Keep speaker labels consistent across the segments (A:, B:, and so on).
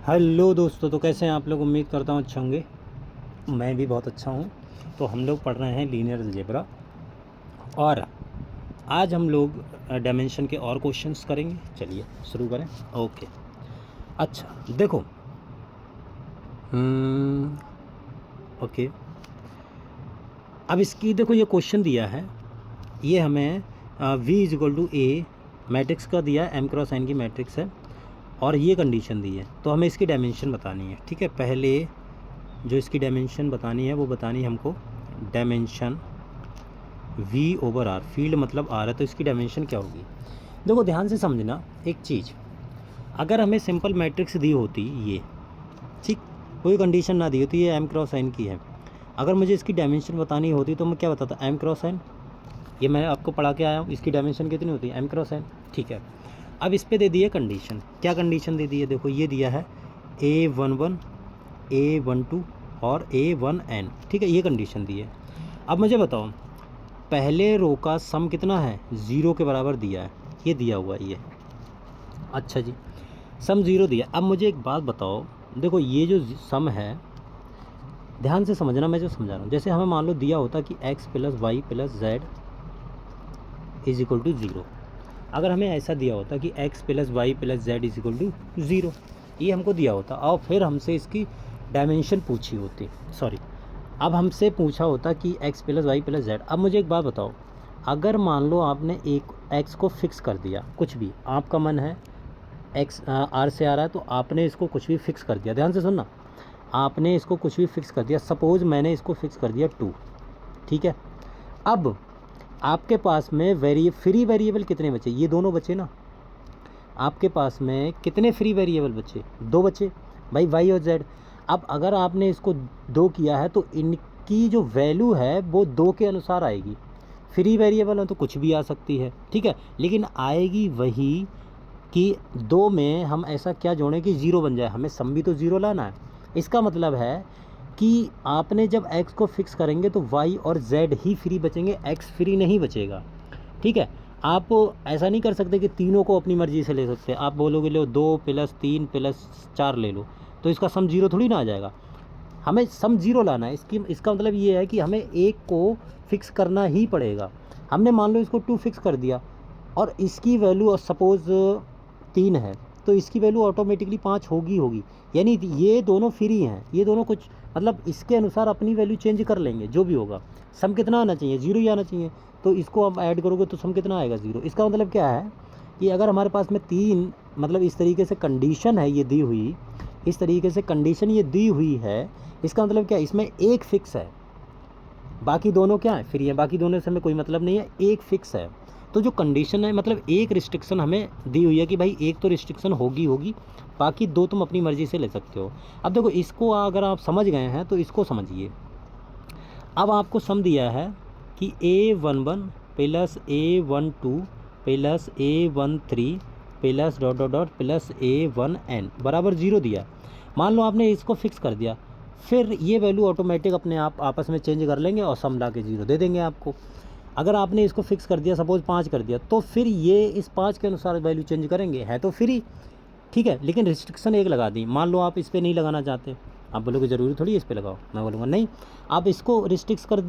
A: Hello दोस्तों, तो कैसे हैं आप लोग। उम्मीद करता हूँ अच्छे होंगे। मैं भी बहुत अच्छा हूँ। तो हम लोग पढ़ रहे हैं लीनियर अलजेब्रा और आज हम लोग डायमेंशन के और क्वेश्चंस करेंगे। चलिए शुरू करें। ओके, अच्छा देखो। ओके, अब इसकी देखो ये क्वेश्चन दिया है। ये हमें V is equal to a matrix का दिया है, M क्रॉस N की मैट्रिक्स है और ये कंडीशन दी है। तो हमें इसकी डायमेंशन बतानी है। ठीक है, पहले जो इसकी डायमेंशन बतानी है वो बतानी है हमको dimension V over R। Field मतलब R है तो इसकी डायमेंशन क्या होगी। देखो ध्यान से समझना एक चीज़। अगर हमें सिंपल मैट्रिक्स दी होती ये, ठीक, कोई कंडीशन ना दी होती, ये M क्रॉस N की है, अगर मुझे इसकी डायमेंशन बतानी होती तो मैं क्या बताता, M क्रॉस N। ये मैं आपको पढ़ा के आया हूँ। इसकी डायमेंशन कितनी होती है, M क्रॉस N। ठीक है, अब इस पे दे दी है कंडीशन। क्या कंडीशन दे दी है, देखो ये दिया है A11 A12 और A1N। ठीक है, ये कंडीशन दी है। अब मुझे बताओ पहले रो का सम कितना है, 0 के बराबर दिया है, ये दिया हुआ है ये। अच्छा जी, सम 0 दिया। अब मुझे एक बात बताओ, देखो ये जो सम है ध्यान से समझना, मैं जो समझा रहा हूँ। जैसे हमें मान लो दिया होता कि x plus y plus z is equal to 0। अगर हमें ऐसा दिया होता कि x plus y plus z is equal to 0, ये हमको दिया होता और फिर हमसे इसकी डायमेंशन पूछी होती, सॉरी, अब हमसे पूछा होता कि x plus y plus z. अब मुझे एक बात बताओ, अगर मान लो आपने एक x को फिक्स कर दिया, कुछ भी आपका मन है, x r से आ रहा है तो आपने इसको कुछ भी फिक्स कर दिया। ध्यान से सुनना, आपने इसको कुछ भी फिक्स कर दिया। सपोज़ मैंने इसको फिक्स कर दिया 2। ठीक है, अब आपके पास में फ्री वेरिएबल कितने बचे, ये दोनों बचे ना। आपके पास में कितने फ्री वेरिएबल बचे, 2 बचे भाई, वाई और जेड। अब अगर आपने इसको 2 किया है तो इनकी जो वैल्यू है वो 2 के अनुसार आएगी। फ्री वेरिएबल है तो कुछ भी आ सकती है, ठीक है, लेकिन आएगी वही कि 2 में हम ऐसा क्या जोड़ें कि 0 बन जाए। हमें सम भी तो 0 लाना है। इसका मतलब है कि आपने जब x को फिक्स करेंगे तो y और z ही फ्री बचेंगे, x फ्री नहीं बचेगा। ठीक है, आप ऐसा नहीं कर सकते कि तीनों को अपनी मर्ज़ी से ले सकते। आप बोलोगे लो 2 प्लस 3 प्लस 4 ले लो, तो इसका सम 0 थोड़ी ना आ जाएगा। हमें सम 0 लाना है। इसका मतलब ये है कि हमें एक को फिक्स करना ही पड़ेगा। हमने मान लो इसको 2 फिक्स कर दिया और इसकी वैल्यू सपोज़ 3 है तो इसकी वैल्यू ऑटोमेटिकली 5 होगी। यानी ये दोनों फ्री हैं, ये दोनों कुछ मतलब इसके अनुसार अपनी वैल्यू चेंज कर लेंगे। जो भी होगा सम कितना आना चाहिए, 0 ही आना चाहिए। तो इसको आप ऐड करोगे तो सम कितना आएगा, 0। इसका मतलब क्या है कि अगर हमारे पास में 3 मतलब इस तरीके से कंडीशन है ये दी हुई, इस तरीके से कंडीशन ये दी हुई है, इसका मतलब क्या है, इसमें एक फिक्स है, बाकी दोनों क्या है, फ्री है। बाकी दोनों से हमें कोई मतलब नहीं है, एक फिक्स है। तो जो कंडीशन है मतलब एक रिस्ट्रिक्शन हमें दी हुई है कि भाई एक तो रिस्ट्रिक्शन होगी, बाकी 2 तुम अपनी मर्ज़ी से ले सकते हो। अब देखो इसको अगर आप समझ गए हैं तो इसको समझिए। अब आपको सम दिया है कि A11 plus A12 plus A13 plus dot dot dot plus A1N बराबर 0 दिया। मान लो आपने इसको फिक्स कर दिया, फिर ये वैल्यू ऑटोमेटिक अपने आप आपस में चेंज कर लेंगे और सम ला के 0 दे देंगे आपको। अगर आपने इसको फिक्स कर दिया, सपोज़ 5 कर दिया, तो फिर ये इस 5 के अनुसार वैल्यू चेंज करेंगे, है तो फ्री, ठीक है, लेकिन रिस्ट्रिक्शन एक लगा दी। मान लो आप इस पर नहीं लगाना चाहते, आप बोलोगे ज़रूरी थोड़ी इस पे लगाओ, मैं बोलूँगा नहीं, आप इसको रिस्ट्रिक्ट कर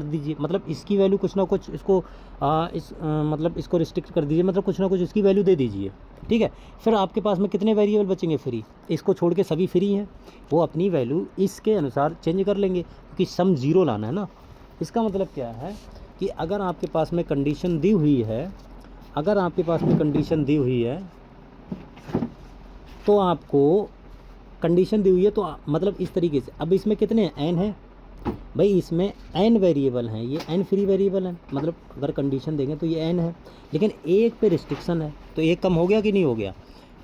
A: दीजिए, मतलब इसकी वैल्यू कुछ ना कुछ इसको मतलब इसको रिस्ट्रिक्ट कर दीजिए, मतलब कुछ ना कुछ इसकी वैल्यू दे दीजिए। ठीक है, फिर आपके पास में कितने वेरिएबल बचेंगे, फ्री। इसको छोड़ के सभी फ्री हैं, वो अपनी वैल्यू इसके अनुसार चेंज कर लेंगे क्योंकि सम 0 लाना है ना। इसका मतलब क्या है कि अगर आपके पास में कंडीशन दी हुई है, अगर आपके पास में कंडीशन दी हुई है तो आपको कंडीशन दी हुई है तो मतलब इस तरीके से। अब इसमें कितने हैं, n है भाई, इसमें n वेरिएबल हैं, ये n फ्री वेरिएबल है, मतलब अगर कंडीशन देंगे तो ये n है, लेकिन एक पे रिस्ट्रिक्शन है तो एक कम हो गया कि नहीं हो गया।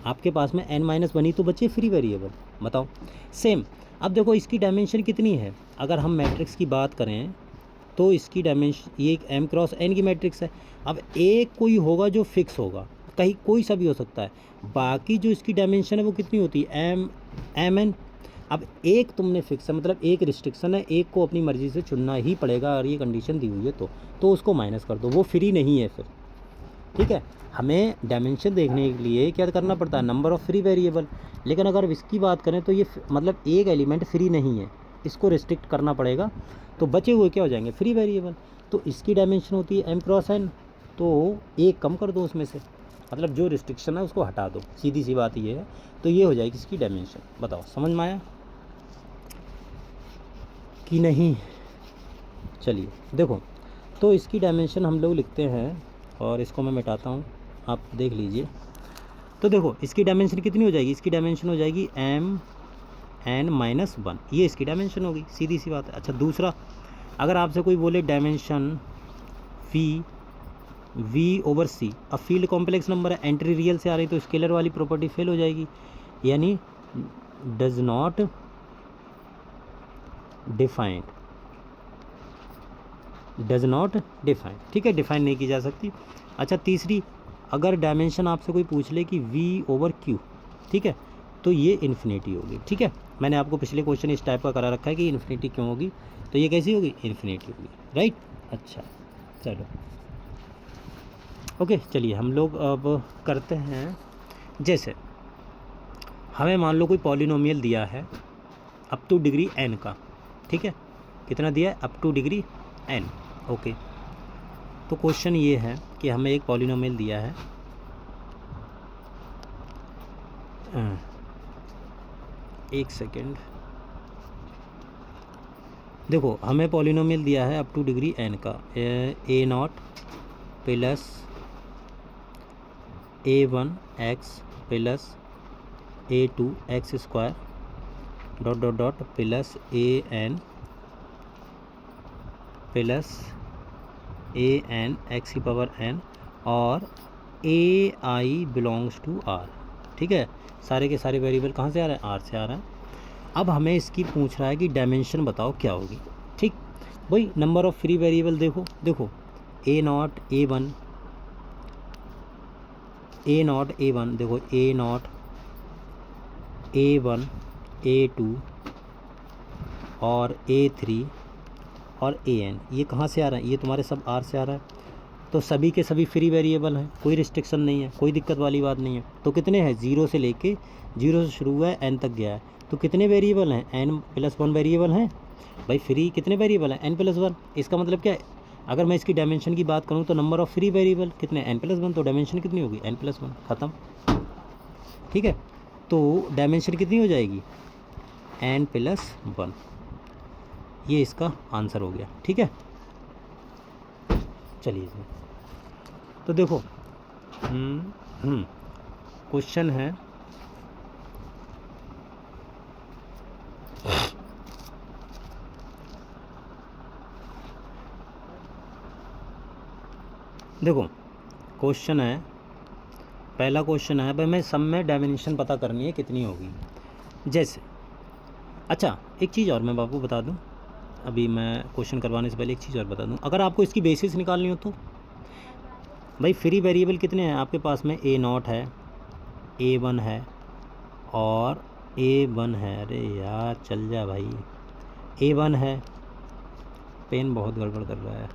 A: आपके पास में n-1 ही तो बचे फ्री वेरिएबल, बताओ। सेम अब देखो इसकी डायमेंशन कितनी है, अगर हम मैट्रिक्स की बात करें तो इसकी डायमेंशन, ये एक M क्रॉस N की मैट्रिक्स है। अब एक कोई होगा जो फिक्स होगा, कहीं कोई सा भी हो सकता है, बाकी जो इसकी डायमेंशन है वो कितनी होती है, M N। अब एक तुमने फिक्स है, मतलब एक रिस्ट्रिक्शन है, एक को अपनी मर्ज़ी से चुनना ही पड़ेगा और ये कंडीशन दी हुई है तो उसको माइनस कर दो, वो फ्री नहीं है फिर। ठीक है, हमें डायमेंशन देखने के लिए क्या करना पड़ता है, नंबर ऑफ़ फ्री वेरिएबल। लेकिन अगर इसकी बात करें तो ये मतलब एक एलिमेंट फ्री नहीं है, इसको रिस्ट्रिक्ट करना पड़ेगा, तो बचे हुए क्या हो जाएंगे, फ्री वेरिएबल। तो इसकी डायमेंशन होती है m×n, तो एक कम कर दो उसमें से, मतलब जो रिस्ट्रिक्शन है उसको हटा दो, सीधी सी बात ये है। तो ये हो जाएगी इसकी डायमेंशन। बताओ समझ में आया कि नहीं? चलिए देखो, तो इसकी डायमेंशन हम लोग लिखते हैं, और इसको मैं मिटाता हूँ, आप देख लीजिए। तो देखो इसकी डायमेंशन कितनी हो जाएगी, इसकी डायमेंशन हो जाएगी m(n-1), ये इसकी डायमेंशन होगी, सीधी सी बात है। अच्छा दूसरा, अगर आपसे कोई बोले डायमेंशन v/c, अब फील्ड कॉम्प्लेक्स नंबर है, एंट्री रियल से आ रही, तो स्केलर वाली प्रॉपर्टी फेल हो जाएगी, यानी डज नॉट डिफाइंड, ठीक है, डिफाइन नहीं की जा सकती। अच्छा तीसरी, अगर डायमेंशन आपसे कोई पूछ ले कि v/q, ठीक है, तो ये इन्फिनिटी होगी, ठीक है। मैंने आपको पिछले क्वेश्चन इस टाइप का करा रखा है कि इन्फिनिटी क्यों होगी, तो ये कैसी होगी, इन्फिनिटी होगी, राइट। अच्छा चलो ओके, चलिए हम लोग अब करते हैं, जैसे हमें मान लो कोई पॉलिनोमियल दिया है अप टू डिग्री n का, ठीक है, कितना दिया है, up two degree n, okay. तो क्वेश्चन ये है कि हमें एक पॉलिनोमियल दिया है, एक सेकेंड, देखो हमें पॉलिनोमियल दिया है अप टू डिग्री n का, a0 plus a1x plus a2x² dot dot dot plus an plus an(x⁴n) और ai बिलोंग्स टू r, ठीक है। सारे के सारे वेरिएबल कहाँ से आ रहे हैं, r से आ रहा है। अब हमें इसकी पूछ रहा है कि डायमेंशन बताओ क्या होगी, ठीक। भाई नंबर ऑफ़ फ्री वेरिएबल देखो a0 a1 देखो a0 a1 a2 और a3 और an, ये कहाँ से आ रहा है, ये तुम्हारे सब r से आ रहा है। तो सभी के सभी फ्री वेरिएबल हैं, कोई रिस्ट्रिक्शन नहीं है, कोई दिक्कत वाली बात नहीं है। तो कितने हैं, 0 से लेके 0 से शुरू हुआ है n तक गया है, तो कितने वेरिएबल हैं, n+1 वेरिएबल हैं। भाई फ्री कितने वेरिएबल हैं, n+1। इसका मतलब क्या है, अगर मैं इसकी डायमेंशन की बात करूँ तो नंबर ऑफ़ फ्री वेरिएबल कितने, n+1, तो डायमेंशन कितनी होगी, n+1, ख़त्म, ठीक है। तो डायमेंशन कितनी हो जाएगी, n+1, ये इसका आंसर हो गया, ठीक है। चलिए तो देखो क्वेश्चन है, देखो क्वेश्चन है, पहला क्वेश्चन है, भाई मैं सब में डायमेंशन पता करनी है कितनी होगी, जैसे। अच्छा एक चीज़ और मैं बाबू बता दूं, अभी मैं क्वेश्चन करवाने से पहले एक चीज़ और बता दूं, अगर आपको इसकी बेसिस निकालनी हो तो भाई फ्री वेरिएबल कितने हैं आपके पास में, a0 है, a1 है और a1 है, अरे यार चल जा भाई, a1 है, पेन बहुत गड़बड़ कर रहा है।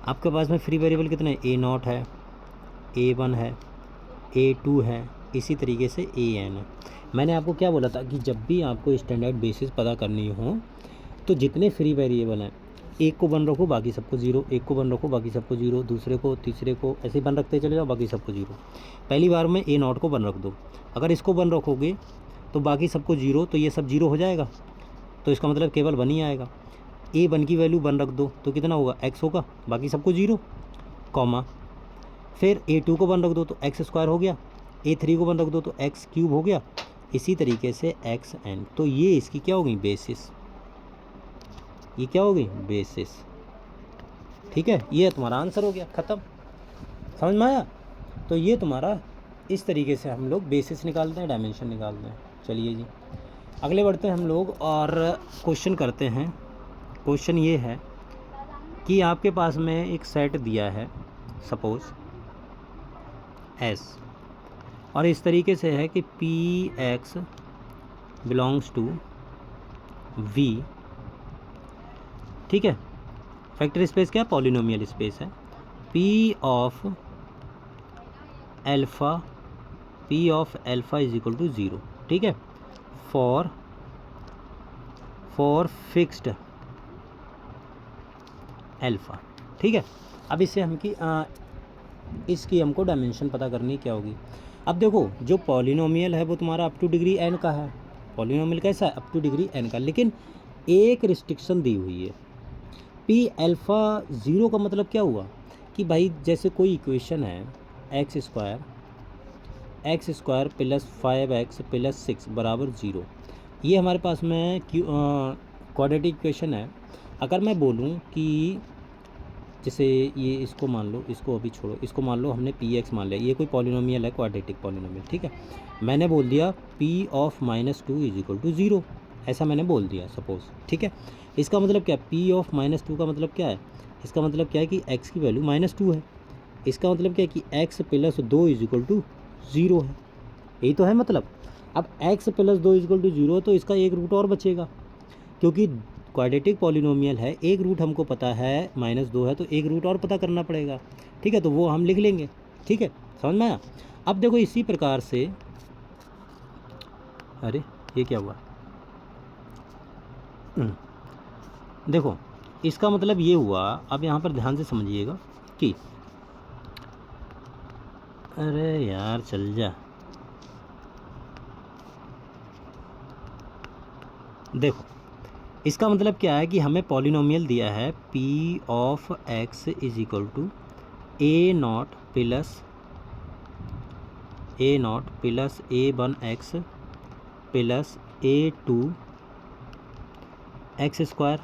A: आपके पास में फ्री वेरिएबल कितने, a0 है, a1 है, a2 है, इसी तरीके से an है। मैंने आपको क्या बोला था कि जब भी आपको स्टैंडर्ड बेसिस पता करनी हो तो जितने फ्री वेरिएबल हैं, एक को 1 रखो बाकी सबको 0, एक को 1 रखो बाकी सबको 0, दूसरे को तीसरे को ऐसे 1 रखते चले जाओ, बाकी सबको 0। पहली बार में a0 को 1 रख दो, अगर इसको 1 रखोगे तो बाकी सबको 0, तो ये सब 0 हो जाएगा, तो इसका मतलब केवल 1 ही आएगा। a1 की वैल्यू 1 रख दो तो कितना होगा, x होगा, बाकी सबको 0, कॉमा। फिर a2 को 1 रख दो तो x² हो गया, a3 को 1 रख दो तो x³ हो गया, इसी तरीके से xn। तो ये इसकी क्या होगी, बेसिस, ये क्या होगी, बेसिस, ठीक है। ये तुम्हारा आंसर हो गया, ख़त्म, समझ में आया। तो ये तुम्हारा इस तरीके से हम लोग बेसिस निकालते हैं, डायमेंशन निकालते हैं। चलिए जी अगले बढ़ते हैं हम लोग और क्वेश्चन करते हैं। क्वेश्चन ये है कि आपके पास में एक सेट दिया है सपोज़ S, और इस तरीके से है कि Px बिलोंग्स टू V, ठीक है। फैक्टर स्पेस क्या है, पॉलिनोमियल स्पेस है। P of alpha p of alpha is equal to 0, ठीक है, फॉर फिक्स्ड एल्फ़ा, ठीक है। अब इससे इसकी हमको डायमेंशन पता करनी क्या होगी। अब देखो जो पॉलिनोमियल है वो तुम्हारा अप टू डिग्री n का है, पॉलिनोमियल कैसा है, अप टू डिग्री n का, लेकिन एक रिस्ट्रिक्शन दी हुई है, पी एल्फ़ा 0 का मतलब क्या हुआ कि भाई जैसे कोई इक्वेशन है x square plus 5x plus 6 बराबर 0, ये हमारे पास में क्वाड्रेटिक इक्वेशन है। अगर मैं बोलूँ कि जैसे ये इसको मान लो, इसको अभी छोड़ो, इसको मान लो हमने px मान लिया, ये कोई पॉलिनोमियल है, क्वाड्रेटिक पॉलिनोमियल, ठीक है। मैंने बोल दिया p of -2 is equal to 0, ऐसा मैंने बोल दिया सपोज़, ठीक है। इसका मतलब क्या, p ऑफ -2 का मतलब क्या है, इसका मतलब क्या है कि x की वैल्यू -2 है, इसका मतलब क्या है कि x plus 2 is equal to 0 है, यही तो है मतलब। अब x plus 2 is equal to 0 है तो इसका एक रूट और बचेगा, क्योंकि क्वाड्रेटिक पॉलिनोमियल है, एक रूट हमको पता है -2 है, तो एक रूट और पता करना पड़ेगा, ठीक है, तो वो हम लिख लेंगे, ठीक है, समझ में आया। अब देखो इसी प्रकार से, अरे ये क्या हुआ, देखो इसका मतलब ये हुआ, अब यहाँ पर ध्यान से समझिएगा कि, अरे यार चल जा, देखो इसका मतलब क्या है कि हमें पॉलिनोमियल दिया है p of x is equal to a0 plus a1x plus a2x square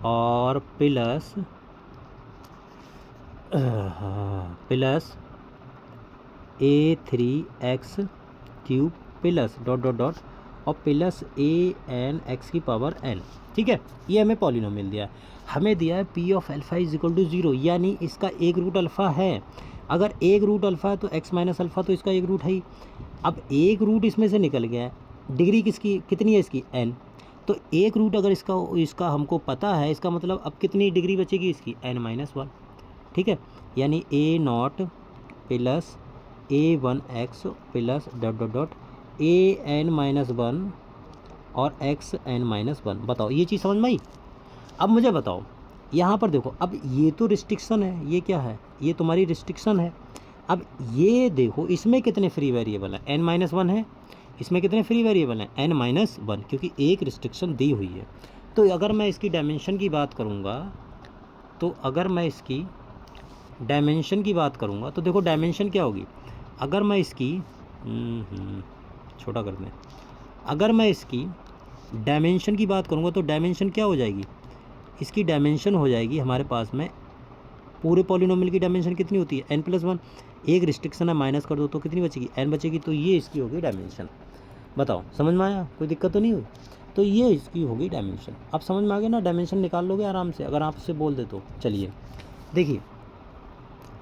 A: और plus a3x cube plus dot dot dot और प्लस an(x) की पावर n, ठीक है। ये हमें पॉलिनोमियल दिया है, हमें दिया है p of alpha is equal to 0, यानी इसका एक रूट अल्फ़ा है। अगर एक रूट अल्फ़ा है तो x माइनस अल्फ़ा तो इसका एक रूट है ही। अब एक रूट इसमें से निकल गया है, डिग्री किसकी कितनी है इसकी n, तो एक रूट अगर इसका हमको पता है, इसका मतलब अब कितनी डिग्री बचेगी इसकी n-1, ठीक है, यानी a0 plus a1x plus dot dot dot an-1 और xn-1। बताओ ये चीज़ समझ में आई। अब मुझे बताओ यहाँ पर देखो, अब ये तो रिस्ट्रिक्शन है, ये क्या है, ये तुम्हारी रिस्ट्रिक्शन है। अब ये देखो इसमें कितने फ्री वेरिएबल हैं, n-1 है, इसमें कितने फ्री वेरिएबल हैं, n-1, क्योंकि एक रिस्ट्रिक्शन दी हुई है। तो अगर मैं इसकी डायमेंशन की बात करूँगा, तो देखो डायमेंशन क्या होगी, अगर मैं इसकी छोटा कर दें, अगर मैं इसकी डायमेंशन की बात करूँगा तो डायमेंशन क्या हो जाएगी, इसकी डायमेंशन हो जाएगी हमारे पास में, पूरे पॉलिनोमियल की डायमेंशन कितनी होती है n+1, एक रिस्ट्रिक्शन है माइनस कर दो तो कितनी बचेगी, n बचेगी, तो ये इसकी होगी डायमेंशन। बताओ समझ में आया, कोई दिक्कत तो नहीं हुई, तो ये इसकी होगी डायमेंशन। अब समझ में आ गया ना, डायमेंशन निकाल लोगे आराम से अगर आपसे बोल दे तो। चलिए देखिए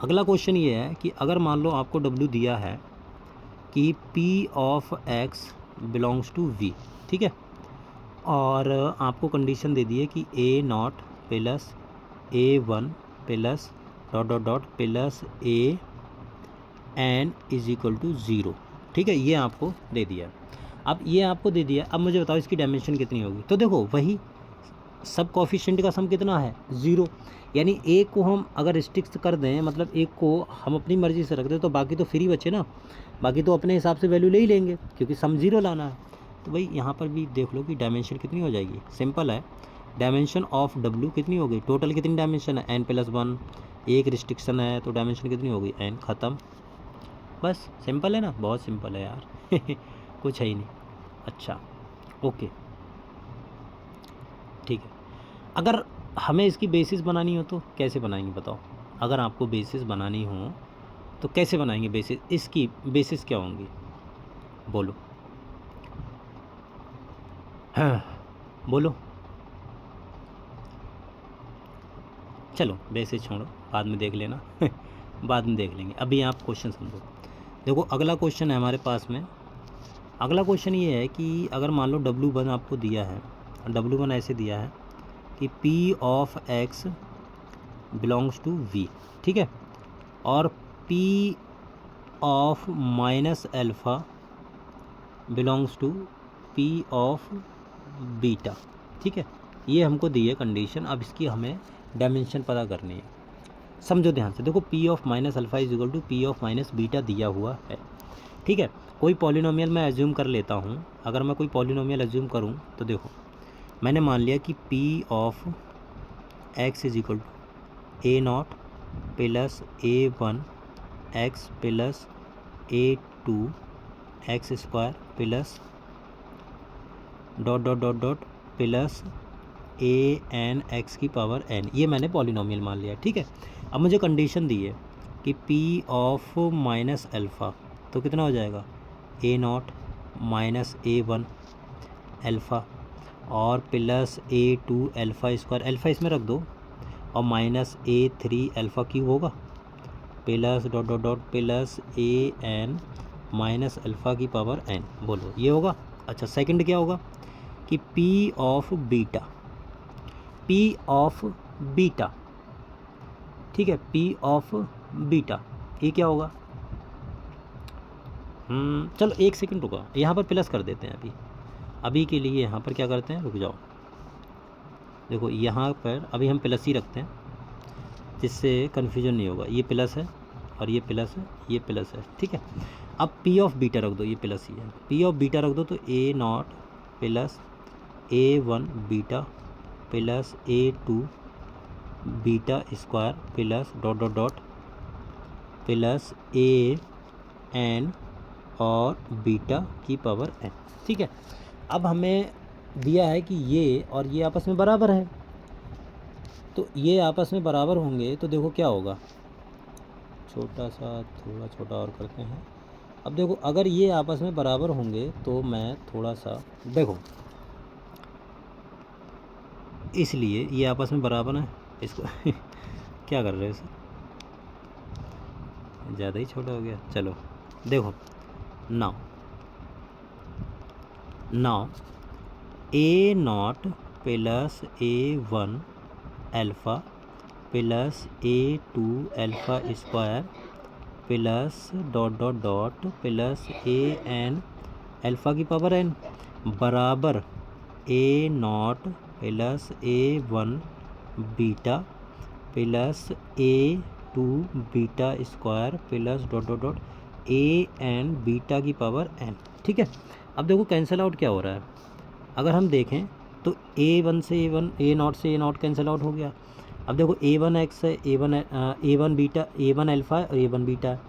A: अगला क्वेश्चन ये है कि अगर मान लो आपको W दिया है कि p of x belongs to v, ठीक है, और आपको कंडीशन दे दी है कि a0 plus a1 plus dot dot dot plus an is equal to 0, ठीक है, ये आपको दे दिया। अब ये आपको दे दिया, अब मुझे बताओ इसकी डायमेंशन कितनी होगी। तो देखो वही सब कोफिशिएंट का सम कितना है 0, यानी एक को हम अगर रिस्ट्रिक्ट कर दें, मतलब एक को हम अपनी मर्ज़ी से रख दें तो बाकी तो फ्री बचे ना, बाकी तो अपने हिसाब से वैल्यू ले ही लेंगे क्योंकि सम 0 लाना है। तो भाई यहाँ पर भी देख लो कि डायमेंशन कितनी हो जाएगी, सिंपल है, डायमेंशन ऑफ W कितनी हो गई, टोटल कितनी डायमेंशन है n+1, एक रिस्ट्रिक्शन है तो डायमेंशन कितनी हो गई n, ख़त्म, बस सिंपल है ना, बहुत सिंपल है यार कुछ है ही नहीं। अच्छा ओके ठीक है, अगर हमें इसकी बेसिस बनानी हो तो कैसे बनाएंगे बताओ, अगर आपको बेसिस बनानी हो तो कैसे बनाएंगे बेसिस, इसकी बेसिस क्या होंगी बोलो, हाँ बोलो, चलो बेसिस छोड़ो बाद में देख लेना बाद में देख लेंगे, अभी आप क्वेश्चन समझो। देखो अगला क्वेश्चन है हमारे पास में, अगला क्वेश्चन ये है कि अगर मान लो W1 आपको दिया है, W1 ऐसे दिया है कि p of x belongs to v, ठीक है, और p of minus alpha belongs to p of beta. ठीक है, ये हमको दी है कंडीशन। अब इसकी हमें डायमेंशन पता करनी है। समझो ध्यान से, देखो p of minus alpha is equal to p of minus beta दिया हुआ है। ठीक है, कोई पॉलिनोमियल मैं एज्यूम कर लेता हूँ। अगर मैं कोई पॉलिनोमियल एज्यूम करूँ तो देखो, मैंने मान लिया कि p of x is equal to a naught plus a one x plus a two x square plus dot dot dot dot plus a n x की पावर एन, ये मैंने पॉलिनोमियल मान लिया। ठीक है, अब मुझे कंडीशन दी है कि पी ऑफ माइनस अल्फ़ा तो कितना हो जाएगा, a naught minus a one alpha और plus a two alpha square, alpha इसमें रख दो, और minus a three alpha cube होगा plus dot dot dot plus a n minus alpha की पावर एन। बोलो ये होगा। अच्छा, सेकंड क्या होगा कि p of beta, p of beta, ठीक है, पी ऑफ बीटा ये क्या होगा, चलो एक सेकंड रुको, यहाँ पर प्लस कर देते हैं। अभी के लिए यहाँ पर क्या करते हैं, रुक जाओ। देखो यहाँ पर अभी हम प्लस ही रखते हैं जिससे कन्फ्यूजन नहीं होगा। ये प्लस है और ये प्लस है, ये प्लस है। ठीक है, अब पी ऑफ बीटा रख दो, ये प्लस ही है। पी ऑफ बीटा रख दो तो a naught plus a one beta plus a two beta square plus dot dot dot plus a n और बीटा की पावर एन। ठीक है, अब हमें दिया है कि ये और ये आपस में बराबर है, तो ये आपस में बराबर होंगे तो देखो क्या होगा, छोटा सा थोड़ा छोटा और करते हैं। अब देखो अगर ये आपस में बराबर होंगे तो मैं थोड़ा सा देखो, इसलिए ये आपस में बराबर है, इसको क्या कर रहे हो सर, ज़्यादा ही छोटा हो गया। चलो देखो, now a naught plus a one alpha plus a two alpha square plus dot dot dot plus a n alpha की पावर एन बराबर a naught plus a one beta plus a two beta square plus dot dot dot a n beta की power n. ठीक है, अब देखो cancel out क्या हो रहा है, अगर हम देखें तो ए वन से ए वन, ए नॉट से ए नॉट कैंसिल आउट हो गया। अब देखो ए वन एक्स है, a one beta, a one alpha है और ए वन बीटा है,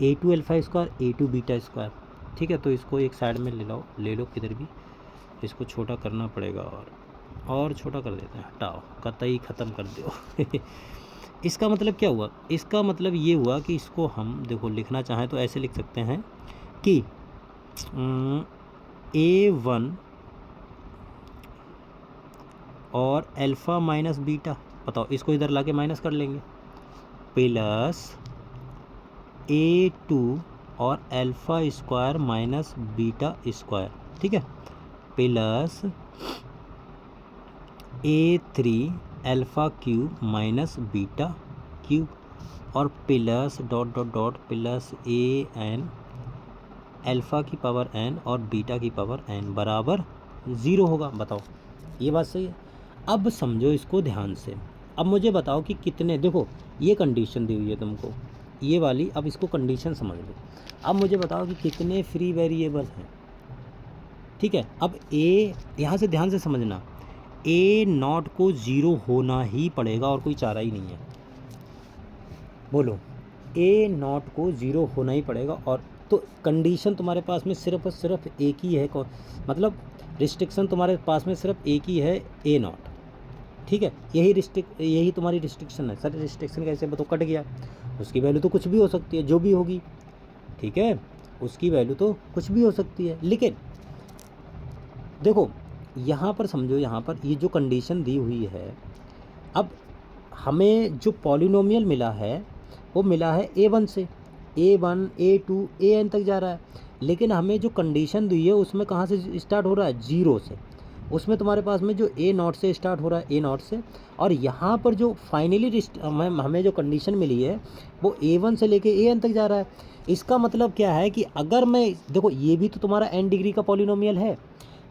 A: a two alpha square, a two beta square. ठीक है, तो इसको एक साइड में ले लो किधर भी, इसको छोटा करना पड़ेगा और छोटा कर देते हैं, हटाओ, कतई ख़त्म कर दो। इसका मतलब क्या हुआ, इसका मतलब ये हुआ कि इसको हम देखो लिखना चाहें तो ऐसे लिख सकते हैं कि ए वन और अल्फ़ा माइनस बीटा, बताओ इसको इधर लाके माइनस कर लेंगे, प्लस ए टू और alpha square minus beta square. ठीक है, plus a three alpha cube minus beta cube और plus dot dot dot plus a n alpha की पावर एन और बीटा की पावर एन बराबर 0 होगा। बताओ ये बात सही है। अब समझो इसको ध्यान से, अब मुझे बताओ कि कितने, देखो ये कंडीशन दी हुई है तुमको ये वाली, अब इसको कंडीशन समझ लो। अब मुझे बताओ कि कितने फ्री वेरिएबल हैं। ठीक है, अब ए, यहाँ से ध्यान से समझना, ए नॉट को 0 होना ही पड़ेगा और कोई चारा ही नहीं है। बोलो, ए नॉट को 0 होना ही पड़ेगा, और तो कंडीशन तुम्हारे पास में सिर्फ और सिर्फ एक ही है, मतलब रिस्ट्रिक्शन तुम्हारे पास में सिर्फ एक ही है, ए नॉट। ठीक है, यही तुम्हारी रिस्ट्रिक्शन है। सर रिस्ट्रिक्शन कैसे, तो कट गया, उसकी वैल्यू तो कुछ भी हो सकती है, जो भी होगी। ठीक है, उसकी वैल्यू तो कुछ भी हो सकती है, लेकिन देखो यहाँ पर समझो, यहाँ पर ये जो कंडीशन दी हुई है, अब हमें जो पॉलिनोमियल मिला है वो मिला है A1 से, A1 A2 AN तक जा रहा है, लेकिन हमें जो कंडीशन दी है उसमें कहाँ से स्टार्ट हो रहा है, 0 से। उसमें तुम्हारे पास में जो ए नॉट से स्टार्ट हो रहा है, ए नॉट से, और यहाँ पर जो फाइनली हमें जो कंडीशन मिली है वो A1 से लेके AN तक जा रहा है। इसका मतलब क्या है कि अगर मैं देखो ये भी तो तुम्हारा n डिग्री का पॉलिनोमियल है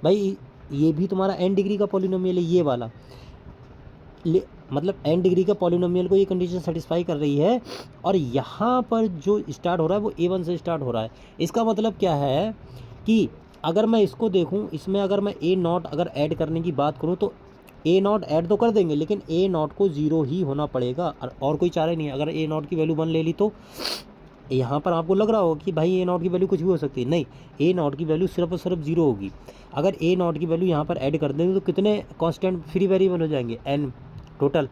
A: भाई, ये भी तुम्हारा n डिग्री का पॉलिनोमियल है ये वाला, मतलब n डिग्री का पॉलिनोमियल को ये कंडीशन सेटिस्फाई कर रही है, और यहाँ पर जो स्टार्ट हो रहा है वो a1 से स्टार्ट हो रहा है। इसका मतलब क्या है कि अगर मैं इसको देखूँ, इसमें अगर मैं a नॉट अगर ऐड करने की बात करूँ तो a नॉट ऐड तो कर देंगे, लेकिन a नॉट को 0 ही होना पड़ेगा, और कोई चारा नहीं है। अगर a नॉट की वैल्यू 1 ले ली तो यहाँ पर आपको लग रहा होगा कि भाई a नॉट की वैल्यू कुछ भी हो सकती है, नहीं, a नॉट की वैल्यू सिर्फ और सिर्फ 0 होगी। अगर a नॉट की वैल्यू यहाँ पर ऐड कर देंगे तो कितने कांस्टेंट फ्री वेरिएबल हो जाएंगे, n टोटल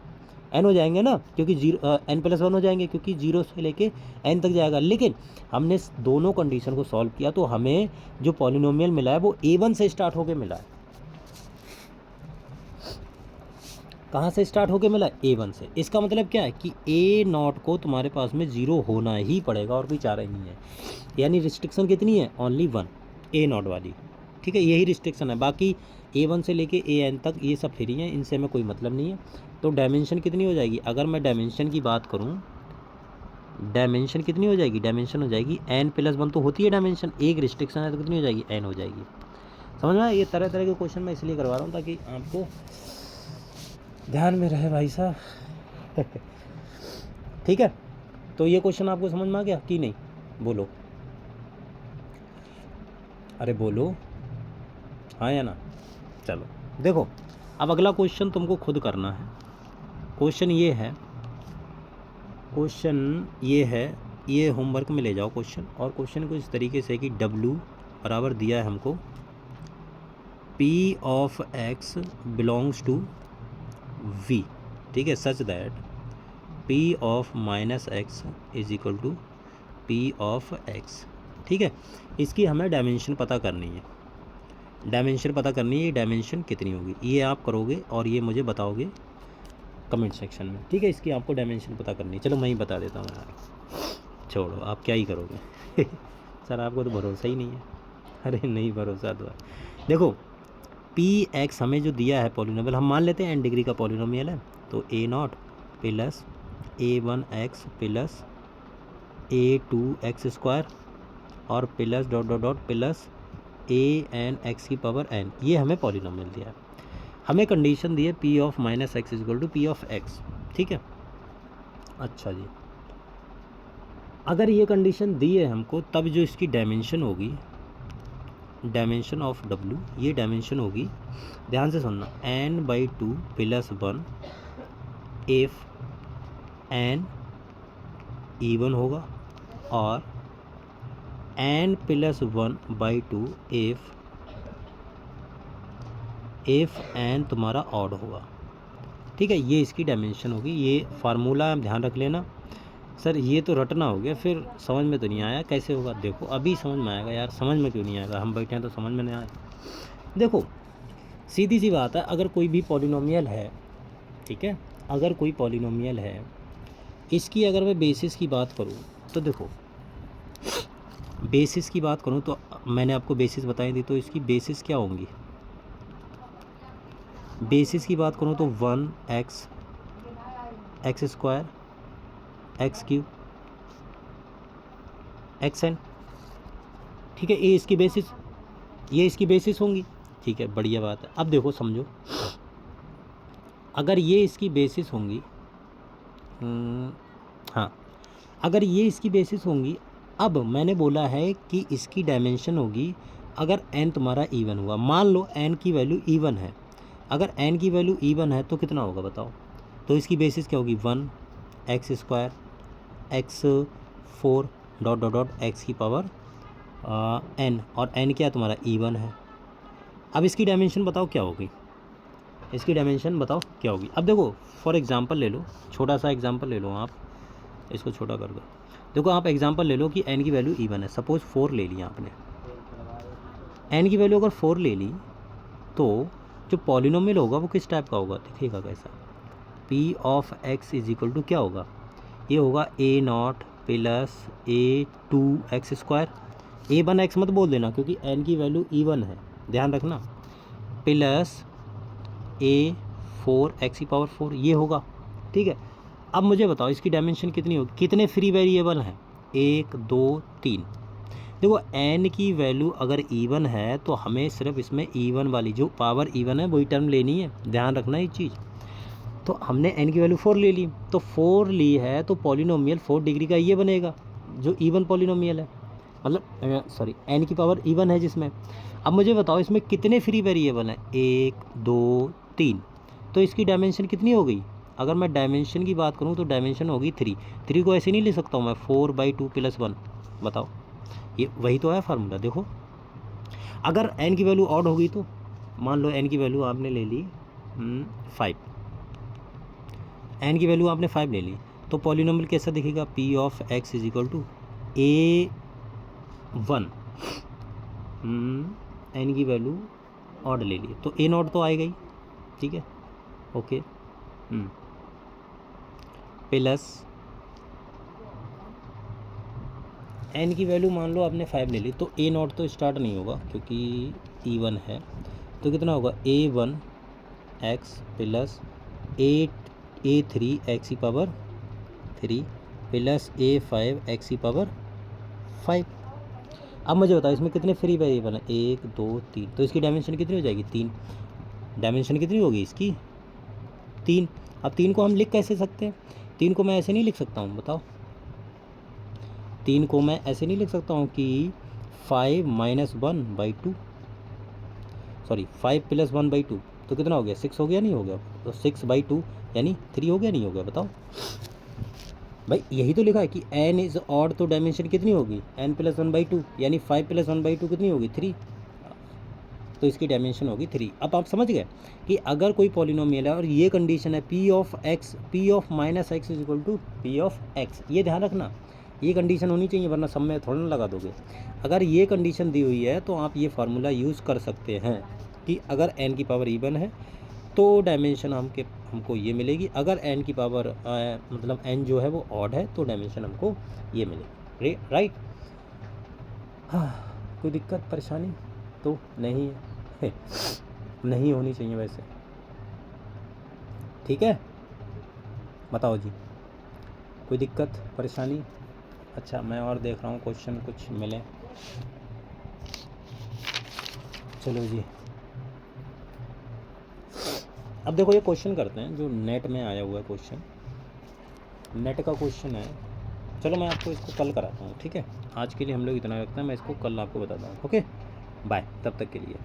A: n हो जाएंगे ना, क्योंकि n+1 हो जाएंगे, क्योंकि 0 से लेके n तक जाएगा। लेकिन हमने दोनों कंडीशन को सॉल्व किया तो हमें जो पॉलिनोमियल मिला है वो a1 से स्टार्ट होके मिला है। कहाँ से स्टार्ट होके मिला, a1 से। इसका मतलब क्या है कि a नॉट को तुम्हारे पास में 0 होना ही पड़ेगा, और कोई चारा ही नहीं है। यानी रिस्ट्रिक्शन कितनी है, ओनली 1, a नॉट वाली, ठीक है, यही रिस्ट्रिक्शन है। बाकी a1 से लेके an तक ये सब फ्री हैं, इनसे हमें कोई मतलब नहीं है। तो डायमेंशन कितनी हो जाएगी, अगर मैं डायमेंशन की बात करूँ, डायमेंशन कितनी हो जाएगी, डायमेंशन हो जाएगी n+1 तो होती है डायमेंशन, एक रिस्ट्रिक्शन है तो कितनी हो जाएगी, n हो जाएगी। समझ में आया? ये तरह तरह के क्वेश्चन मैं इसलिए करवा रहा हूँ ताकि आपको ध्यान में रहे भाई साहब। ठीक है, तो ये क्वेश्चन आपको समझ में आ गया कि नहीं, बोलो, अरे बोलो हाँ या ना। चलो देखो, अब अगला क्वेश्चन तुमको खुद करना है। क्वेश्चन ये है, ये होमवर्क में ले जाओ क्वेश्चन। और क्वेश्चन को इस तरीके से कि W बराबर दिया है हमको P of X belongs to V, ठीक है, such that P of -X is equal to P of X, ठीक है। इसकी हमें डायमेंशन पता करनी है, ये डायमेंशन कितनी होगी ये आप करोगे और ये मुझे बताओगे कमेंट सेक्शन में, ठीक है। इसकी आपको डायमेंशन पता करनी है। चलो मैं ही बता देता हूँ यार, छोड़ो आप क्या ही करोगे। सर आपको तो भरोसा ही नहीं है। अरे नहीं, भरोसा तो है। देखो Px हमें जो दिया है पॉलिनोमियल, हम मान लेते हैं n डिग्री का पॉलिनोमियल है, तो a0 plus a1x plus a2x² और plus dot dot dot plus an(x) की पावर n, ये हमें पॉलिनोमियल दिया है। हमें कंडीशन दी है P of -X equal to P of X, ठीक है। अच्छा जी, अगर ये कंडीशन दी है हमको, तब जो इसकी डायमेंशन होगी, डायमेंशन ऑफ W, ये डायमेंशन होगी, ध्यान से सुनना, n/2 plus 1 if n even होगा, और n+1/2 इफ़ n तुम्हारा ऑड होगा, ठीक है। ये इसकी डायमेंशन होगी। ये फार्मूला आप ध्यान रख लेना। सर ये तो रटना हो गया, फिर समझ में तो नहीं आया कैसे होगा। देखो अभी समझ में आएगा यार, समझ में क्यों नहीं आएगा, हम बैठे हैं तो समझ में नहीं आएगा। देखो सीधी सी बात है, अगर कोई भी पॉलिनोमियल है, ठीक है, अगर कोई पॉलिनोमियल है, इसकी अगर मैं बेसिस की बात करूँ तो देखो, बेसिस की बात करूँ तो मैंने आपको बेसिस बताई थी, तो इसकी बेसिस क्या होंगी, बेसिस की बात करूँ तो 1x x² x³ xn, ठीक है, ये इसकी बेसिस होंगी, ठीक है, बढ़िया बात है। अब देखो समझो, अगर ये इसकी बेसिस होंगी, हाँ, अगर ये इसकी बेसिस होंगी, अब मैंने बोला है कि इसकी डायमेंशन होगी अगर n तुम्हारा इवन हुआ। मान लो n की वैल्यू इवन है, अगर n की वैल्यू इवन है तो कितना होगा बताओ, तो इसकी बेसिस क्या होगी, 1x² x4 dot dot dot x की पावर n, और n क्या तुम्हारा इवन है। अब इसकी डायमेंशन बताओ क्या होगी, इसकी डायमेंशन बताओ क्या होगी। अब देखो फॉर एग्जांपल ले लो, छोटा सा एग्जांपल ले लो, आप इसको छोटा कर दो। देखो आप एग्जांपल ले लो कि n की वैल्यू इवन है, सपोज 4 ले लिया आपने, n की वैल्यू अगर 4 ले ली तो जो पॉलिनोमियल होगा वो किस टाइप का होगा, देखिएगा कैसा, P of x is equal to क्या होगा, ये होगा a0 प्लस a2x², a1x मत बोल देना क्योंकि n की वैल्यू इवन है, ध्यान रखना, प्लस a4x की पावर 4, ये होगा, ठीक है। अब मुझे बताओ इसकी डायमेंशन कितनी होगी, कितने फ्री वेरिएबल हैं, 1 2 3। देखो n की वैल्यू अगर इवन है तो हमें सिर्फ इसमें इवन वाली जो पावर इवन है वही टर्म लेनी है, ध्यान रखना ये चीज़। तो हमने n की वैल्यू 4 ले ली, तो 4 ली है तो पॉलिनोमियल 4 डिग्री का ये बनेगा जो इवन पॉलिनोमियल है, मतलब सॉरी n की पावर इवन है जिसमें। अब मुझे बताओ इसमें कितने फ्री वेरिएबल हैं, 1 2 3, तो इसकी डायमेंशन कितनी हो गई? अगर मैं डायमेंशन की बात करूं तो डायमेंशन होगी 3। 3 को ऐसे नहीं लिख सकता हूं मैं 4/2 + 1, बताओ ये वही तो है फार्मूला। देखो अगर n की वैल्यू ऑड होगी तो मान लो n की वैल्यू आपने ले ली 5, n की वैल्यू आपने 5 ले ली, तो पॉलिनोमियल कैसा दिखेगा? p of x is equal to a1, n की वैल्यू ऑड ले ली तो a नॉट तो आएगा ही, ठीक है, ओके, प्लस n की वैल्यू मान लो आपने 5 ले ली, तो a नॉट तो स्टार्ट नहीं होगा क्योंकि E1 है, तो कितना होगा a1 x plus a3 x की पावर 3 प्लस a5 x की पावर 5। अब मुझे बताओ इसमें कितने फ्री वेरिएबल हैं? 1 2 3, तो इसकी डायमेंशन कितनी हो जाएगी? 3। डायमेंशन कितनी होगी इसकी? 3। अब 3 को हम लिख कैसे सकते हैं? 3 को मैं ऐसे नहीं लिख सकता हूँ, बताओ 3 को मैं ऐसे नहीं लिख सकता हूँ कि 5 - 1/2, सॉरी 5 + 1/2, तो कितना हो गया? 6 हो गया नहीं हो गया? तो 6/2 यानी 3 हो गया नहीं हो गया? बताओ भाई, यही तो लिखा है कि n इज़ ऑड, तो डायमेंशन कितनी होगी? n + 1/2 यानी 5 + 1/2 कितनी होगी? 3, तो इसकी डायमेंशन होगी 3। अब आप समझ गए कि अगर कोई पॉलिनोमियल है और ये कंडीशन है p of x -x is equal to p of x, ये ध्यान रखना, ये कंडीशन होनी चाहिए वरना सब में थोड़ा ना लगा दोगे। अगर ये कंडीशन दी हुई है तो आप ये फार्मूला यूज़ कर सकते हैं कि अगर n की पावर इवन है तो डायमेंशन हमको ये मिलेगी, अगर n की पावर मतलब n जो है वो ऑड है तो डायमेंशन हमको ये मिलेगी, राइट। हाँ, कोई दिक्कत परेशानी तो नहीं है नहीं होनी चाहिए वैसे, ठीक है, बताओ जी कोई दिक्कत परेशानी? अच्छा मैं और देख रहा हूँ क्वेश्चन कुछ मिले, चलो जी। अब देखो ये क्वेश्चन करते हैं जो नेट में आया हुआ है क्वेश्चन, नेट का क्वेश्चन है। चलो मैं आपको इसको कल कराता हूँ, ठीक है, आज के लिए हम लोग इतना रखते हैं, मैं इसको कल आपको बताता हूँ, ओके बाय, तब तक के लिए।